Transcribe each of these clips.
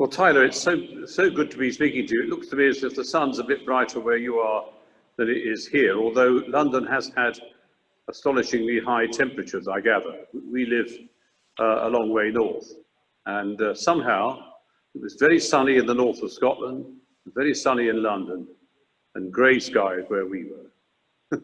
Well, Tyler, it's so good to be speaking to you. It looks to me as if the sun's a bit brighter where you are than it is here, although London has had astonishingly high temperatures, I gather. We live a long way north, and somehow it was very sunny in the north of Scotland, very sunny in London, and grey skies where we were.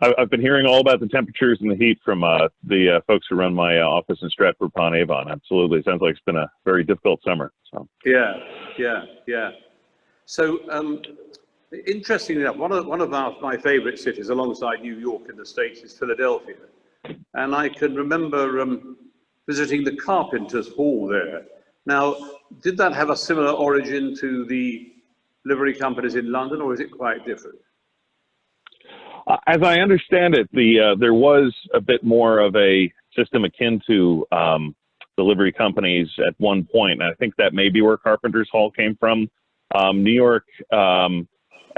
I've been hearing all about the temperatures and the heat from the folks who run my office in Stratford-upon-Avon. Absolutely. Sounds like it's been a very difficult summer. So. Yeah. So, interestingly enough, one of my favorite cities alongside New York in the States is Philadelphia. And I can remember visiting the Carpenters Hall there. Now, did that have a similar origin to the livery companies in London, or is it quite different? As I understand it, there was a bit more of a system akin to the livery companies at one point. And I think that may be where Carpenters Hall came from. New York and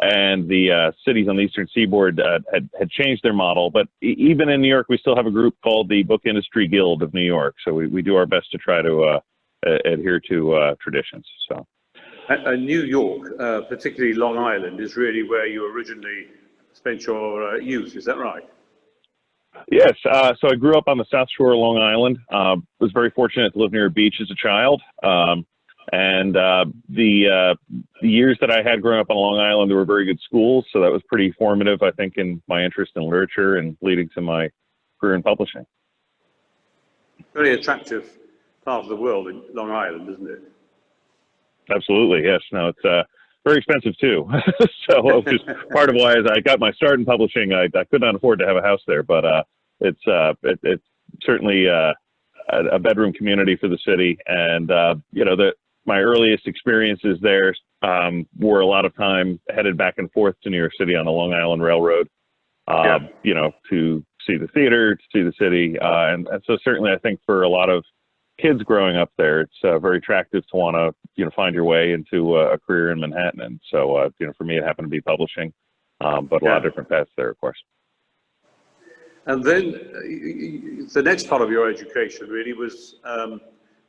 the cities on the Eastern Seaboard had changed their model. But even in New York, we still have a group called the Book Industry Guild of New York. So we do our best to try to adhere to traditions. So. And New York, particularly Long Island, is really where you originally spent your youth, is that right? Yes, so I grew up on the South Shore of Long Island. Was very fortunate to live near a beach as a child. And the years that I had growing up on Long Island, there were very good schools, so that was pretty formative, I think, in my interest in literature and leading to my career in publishing. Very attractive part of the world in Long Island, isn't it? Absolutely, yes. No, it's very expensive too. So it was part of why, as I got my start in publishing, I could not afford to have a house there, but it's certainly a bedroom community for the city. And my earliest experiences there were a lot of time headed back and forth to New York City on the Long Island Railroad, to see the theater, to see the city, and so certainly I think for a lot of kids growing up there, it's very attractive to want to find your way into a career in Manhattan. And so for me, it happened to be publishing, but a lot of different paths there, of course. And then the next part of your education really was, I'm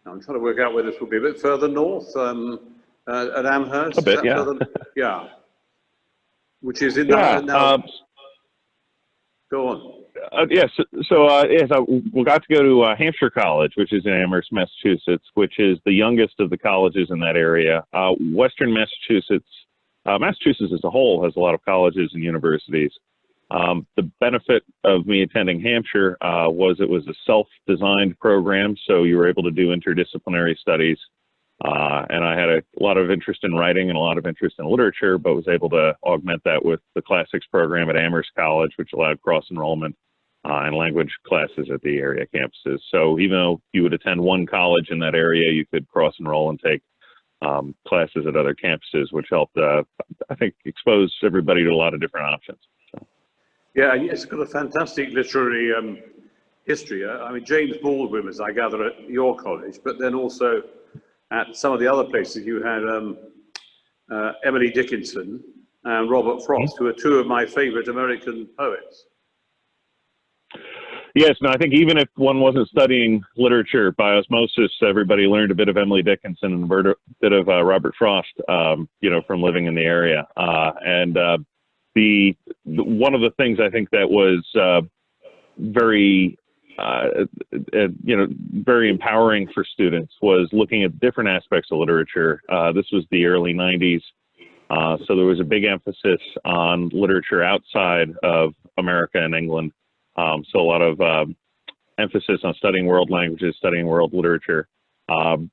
trying to work out where this will be, a bit further north, at Amherst. A bit, yeah. Yeah. Which is in go on. Yes, we got to go to Hampshire College, which is in Amherst, Massachusetts, which is the youngest of the colleges in that area. Western Massachusetts, Massachusetts as a whole has a lot of colleges and universities. The benefit of me attending Hampshire was it was a self-designed program, so you were able to do interdisciplinary studies. And I had a lot of interest in writing and a lot of interest in literature, but was able to augment that with the classics program at Amherst College, which allowed cross-enrollment and language classes at the area campuses. So even though you would attend one college in that area, you could cross-enroll and take classes at other campuses, which helped, I think, expose everybody to a lot of different options. So. Yeah, it's got a fantastic literary history. I mean, James Baldwin, as I gather, at your college, but then also at some of the other places you had Emily Dickinson and Robert Frost, who are two of my favorite American poets. Yes, no, I think even if one wasn't studying literature by osmosis, everybody learned a bit of Emily Dickinson and a bit of Robert Frost, from living in the area. And one of the things I think that was very very empowering for students was looking at different aspects of literature. This was the early 90s, so there was a big emphasis on literature outside of America and England. So a lot of emphasis on studying world languages, studying world literature, and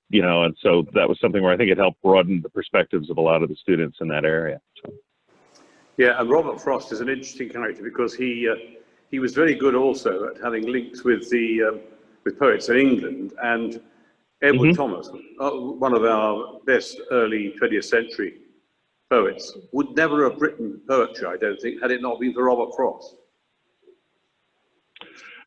so that was something where I think it helped broaden the perspectives of a lot of the students in that area. So. Yeah, and Robert Frost is an interesting character because he was very good also at having links with with poets in England, and Edward Thomas, one of our best early 20th century poets, would never have written poetry, I don't think, had it not been for Robert Frost.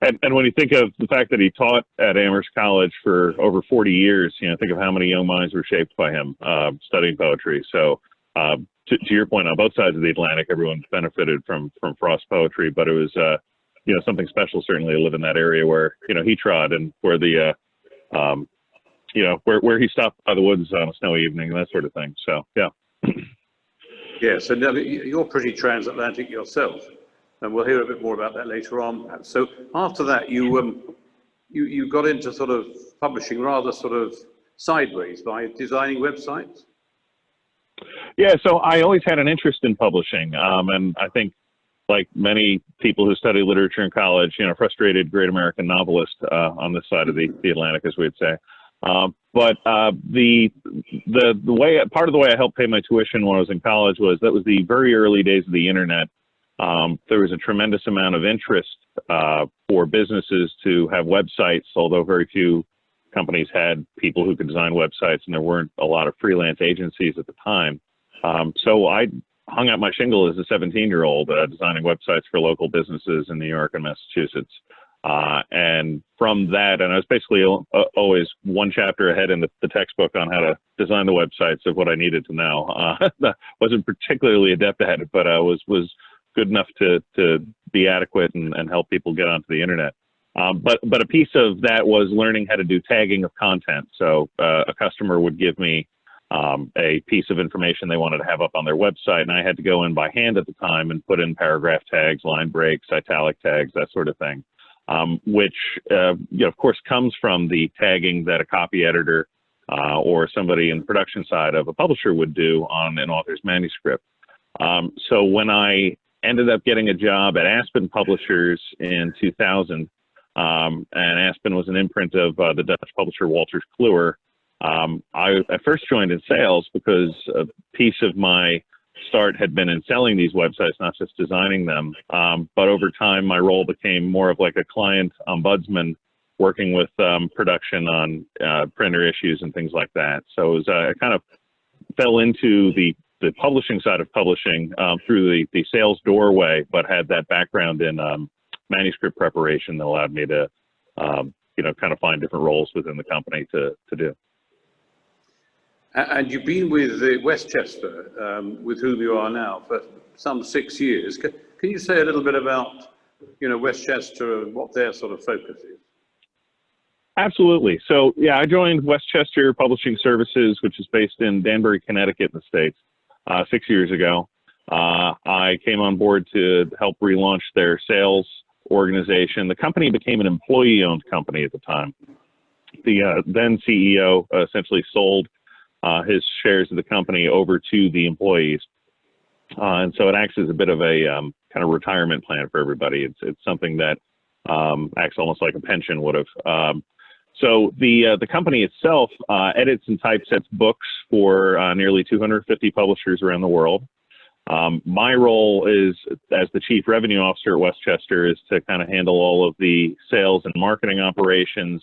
And when you think of the fact that he taught at Amherst College for over 40 years, think of how many young minds were shaped by him studying poetry. So to your point, on both sides of the Atlantic, everyone benefited from Frost's poetry, but it was something special certainly to live in that area where he trod and where the you know, where he stopped by the woods on a snowy evening and that sort of thing. So, yeah. Yes, and you're pretty transatlantic yourself, and we'll hear a bit more about that later on. So after that, you got into sort of publishing rather sort of sideways by designing websites? Yeah, so I always had an interest in publishing, and I think, like many people who study literature in college, you know, frustrated great American novelist on this side of the Atlantic, as we'd say. But the way, part of the way I helped pay my tuition when I was in college was that was the very early days of the internet. There was a tremendous amount of interest for businesses to have websites, although very few companies had people who could design websites, and there weren't a lot of freelance agencies at the time. So I hung out my shingle as a 17-year-old designing websites for local businesses in New York and Massachusetts. And from that, and I was basically always one chapter ahead in the textbook on how to design the websites of what I needed to know. Wasn't particularly adept at it, but was good enough to be adequate and help people get onto the internet. But a piece of that was learning how to do tagging of content. So a customer would give me a piece of information they wanted to have up on their website, and I had to go in by hand at the time and put in paragraph tags, line breaks, italic tags, that sort of thing, which you know, of course, comes from the tagging that a copy editor or somebody in the production side of a publisher would do on an author's manuscript. So when I ended up getting a job at Aspen Publishers in 2000, and Aspen was an imprint of the Dutch publisher Wolters Kluwer. I first joined in sales because a piece of my start had been in selling these websites, not just designing them. But over time, my role became more of like a client ombudsman, working with production on printer issues and things like that. So it was, I kind of fell into the publishing side of publishing through the sales doorway, but had that background in manuscript preparation that allowed me to, you know, kind of find different roles within the company to do. And you've been with Westchester, with whom you are now, for some 6 years. Can you say a little bit about, you know, Westchester and what their sort of focus is? Absolutely. So, yeah, I joined Westchester Publishing Services, which is based in Danbury, Connecticut in the States, 6 years ago. I came on board to help relaunch their sales organization. The company became an employee-owned company at the time. The then CEO essentially sold his shares of the company over to the employees. And so it acts as a bit of a kind of retirement plan for everybody. It's something that acts almost like a pension would have. So the company itself edits and typesets books for nearly 250 publishers around the world. My role is, as the Chief Revenue Officer at Westchester, is to kind of handle all of the sales and marketing operations,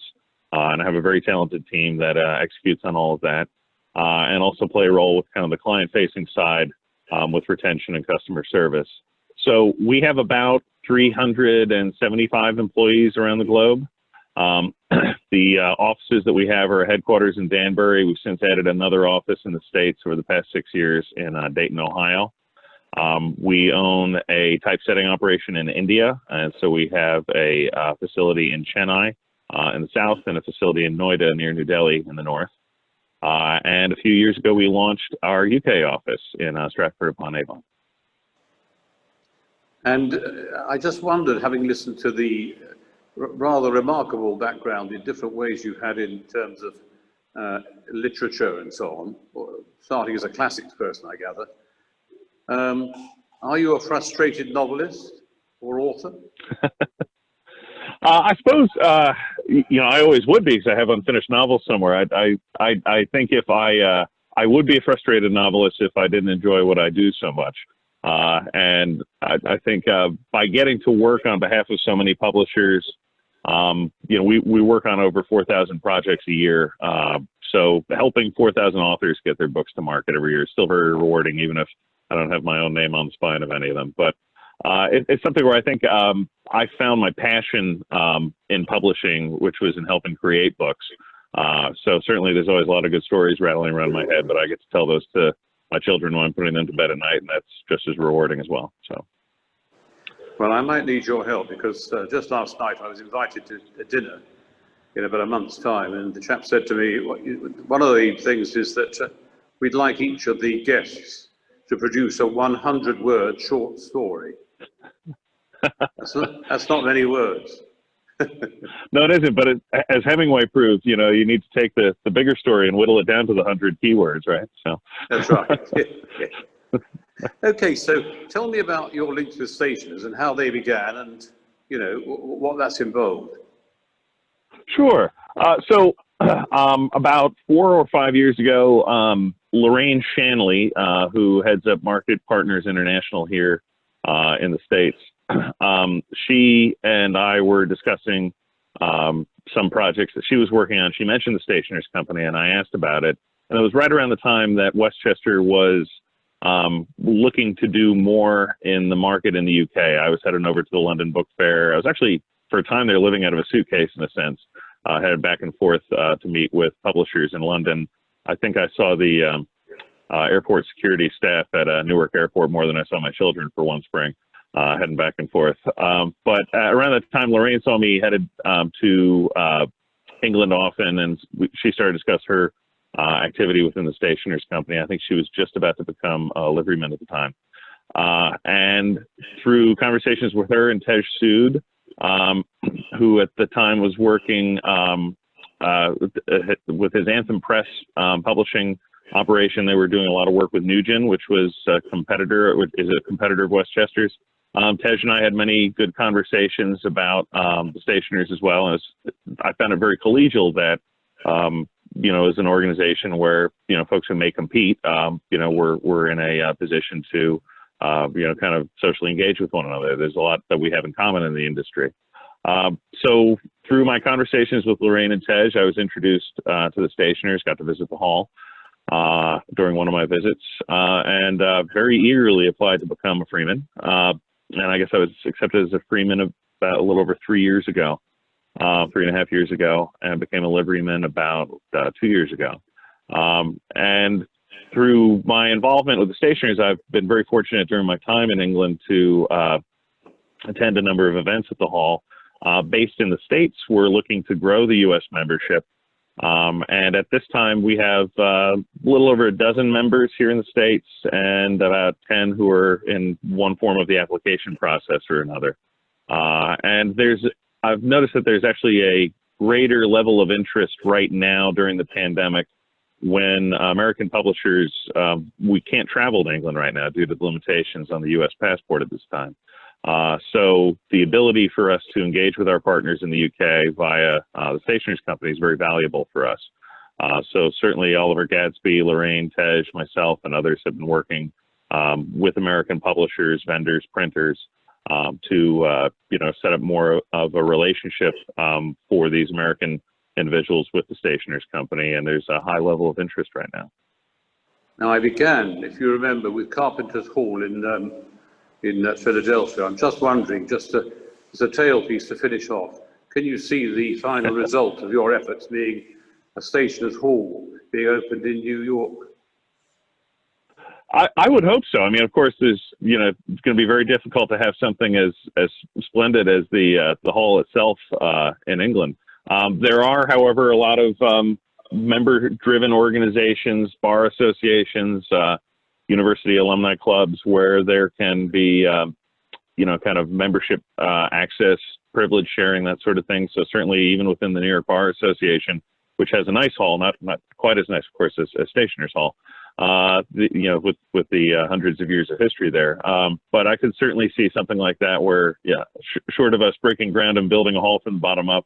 and I have a very talented team that executes on all of that, and also play a role with kind of the client-facing side with retention and customer service. So we have about 375 employees around the globe. The offices that we have are headquarters in Danbury. We've since added another office in the States over the past 6 years in Dayton, Ohio. We own a typesetting operation in India, and so we have a facility in Chennai in the south and a facility in Noida near New Delhi in the north. And a few years ago, we launched our UK office in Stratford-upon-Avon. And I just wondered, having listened to the rather remarkable background in different ways you had in terms of literature and so on, starting as a classics person, I gather. Are you a frustrated novelist or author? I suppose, you know, I always would be, because I have unfinished novels somewhere. I think if I would be a frustrated novelist if I didn't enjoy what I do so much. And I think by getting to work on behalf of so many publishers, you know, we work on over 4,000 projects a year. So helping 4,000 authors get their books to market every year is still very rewarding, even if I don't have my own name on the spine of any of them. But it's something where I think I found my passion in publishing, which was in helping create books. So certainly there's always a lot of good stories rattling around my head, but I get to tell those to my children when I'm putting them to bed at night, and that's just as rewarding as well. So. Well, I might need your help, because just last night I was invited to a dinner in about a month's time, and the chap said to me, one of the things is that we'd like each of the guests to produce a 100-word short story. That's not many words. No, it isn't. But as Hemingway proved, you know, you need to take the bigger story and whittle it down to the 100 keywords, right? So that's right. Yeah. Okay, so tell me about your links with stationers and how they began, and you know what that's involved. Sure. About 4 or 5 years ago, Lorraine Shanley, who heads up Market Partners International here in the States, she and I were discussing some projects that she was working on. She mentioned the Stationers Company, and I asked about it. And it was right around the time that Westchester was looking to do more in the market in the UK. I was heading over to the London Book Fair. I was actually, for a time there, living out of a suitcase in a sense, headed back and forth to meet with publishers in London. I think I saw the airport security staff at Newark Airport more than I saw my children for one spring, heading back and forth. But around that time, Lorraine saw me headed to England often, and she started to discuss her activity within the Stationers Company. I think she was just about to become a liveryman at the time. And through conversations with her and Tej Sood, who at the time was working with his Anthem Press publishing operation, they were doing a lot of work with Nugent, which was a competitor of Westchester's. Tej and I had many good conversations about the Stationers as well. And I found it very collegial that, you know, as an organization where, you know, folks who may compete, you know, we're in a position to, you know, kind of socially engage with one another. There's a lot that we have in common in the industry. So through my conversations with Lorraine and Tej, I was introduced to the Stationers, got to visit the hall during one of my visits, and very eagerly applied to become a freeman. And I guess I was accepted as a freeman about a little over 3 years ago, 3.5 years ago, and became a liveryman about 2 years ago. And through my involvement with the Stationers, I've been very fortunate during my time in England to attend a number of events at the hall. Based in the States, we're looking to grow the U.S. membership. And at this time, we have a little over a dozen members here in the States and about 10 who are in one form of the application process or another. And I've noticed that there's actually a greater level of interest right now during the pandemic when American publishers, we can't travel to England right now due to the limitations on the U.S. passport at this time. So the ability for us to engage with our partners in the UK via the Stationers Company is very valuable for us. So certainly Oliver Gadsby, Lorraine, Tej, myself, and others have been working with American publishers, vendors, printers to you know, set up more of a relationship for these American individuals with the Stationers Company, and there's a high level of interest right now. Now, I began, if you remember, with Carpenter's Hall in Philadelphia. I'm just wondering, just as a tailpiece to finish off, can you see the final result of your efforts being a Stationers Hall being opened in New York? I would hope so. I mean, of course, there's, you know, it's going to be very difficult to have something as splendid as the hall itself in England. There are, however, a lot of member-driven organizations, bar associations, university alumni clubs, where there can be, you know, kind of membership access, privilege sharing, that sort of thing. So certainly, even within the New York Bar Association, which has a nice hall, not quite as nice, of course, as Stationers Hall, you know, with the hundreds of years of history there. But I could certainly see something like that where, yeah, short of us breaking ground and building a hall from the bottom up,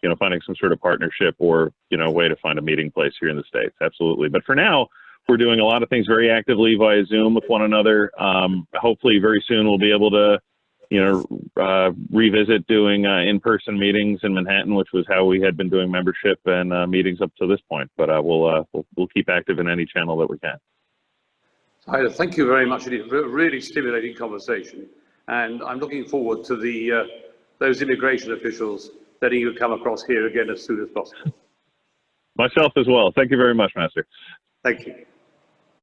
you know, finding some sort of partnership or, you know, way to find a meeting place here in the States. Absolutely. But for now, we're doing a lot of things very actively via Zoom with one another. Hopefully very soon we'll be able to, you know, revisit doing in-person meetings in Manhattan, which was how we had been doing membership and meetings up to this point. But we'll keep active in any channel that we can. Thank you very much. It is a really stimulating conversation, and I'm looking forward to those immigration officials letting you come across here again as soon as possible. Myself as well. Thank you very much, Master. Thank you.